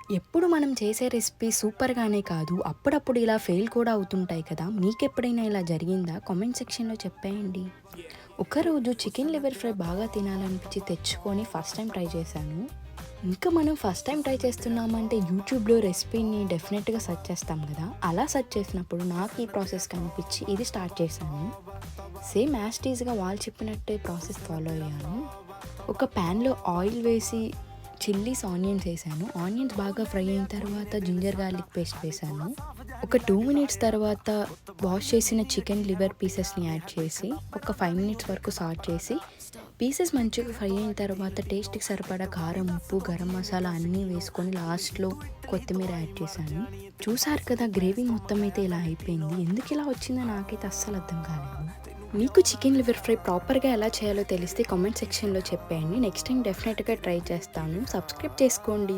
ఎప్పుడు మనం చేసే రెసిపీ సూపర్‌గానే కాదు, అప్పుడప్పుడు ఇలా ఫెయిల్ కూడా అవుతుంటాయి కదా! మీకెప్పుడైనా ఇలా జరిగిందా? కామెంట్ సెక్షన్‌లో చెప్పేయండి. ఒకరోజు చికెన్ లివర్ ఫ్రై బాగా తినాలనిపించి తెచ్చుకొని ఫస్ట్ టైం ట్రై చేశాను. ఇంకా మనం ఫస్ట్ టైం ట్రై చేస్తున్నామంటే యూట్యూబ్‌లో రెసిపీని డెఫినెట్‌గా సెర్చ్ చేస్తాం కదా! అలా సెర్చ్ చేసినప్పుడు నాకు ఈ ప్రాసెస్ కనిపించి ఇది స్టార్ట్ చేశాను. సేమ్ యాజ్ ఇట్ ఈజ్‌గా వాళ్ళు చెప్పినట్టే ప్రాసెస్ ఫాలో అయ్యాను. ఒక ప్యాన్‌లో ఆయిల్ వేసి చిల్లీస్, ఆనియన్స్ ఏసాను. ఆనియన్స్ బాగా ఫ్రై అయిన తర్వాత జింజర్ గార్లిక్ పేస్ట్ వేశాను. ఒక 2 మినిట్స్ తర్వాత వాష్ చేసిన చికెన్ లివర్ పీసెస్‌ని యాడ్ చేసి, ఒక 5 మినిట్స్ వరకు సాట్ చేసి, పీసెస్ మంచిగా ఫ్రై అయిన తర్వాత టేస్ట్‌కి సరిపడా కారం, ఉప్పు, గరం మసాలా అన్నీ వేసుకొని లాస్ట్‌లో కొత్తిమీర యాడ్ చేశాను. చూసారు కదా, గ్రేవీ మొత్తం అయితే ఇలా అయిపోయింది. ఎందుకు ఇలా వచ్చిందో నాకైతే అస్సలు అర్థం కాలేదు. మీకు చికెన్ లివర్ ఫ్రై ప్రాపర్‌గా ఎలా చేయాలో తెలిస్తే కామెంట్ సెక్షన్‌లో చెప్పేయండి. నెక్స్ట్ టైం డెఫినెట్‌గా ట్రై చేస్తాను. సబ్స్క్రైబ్ చేసుకోండి.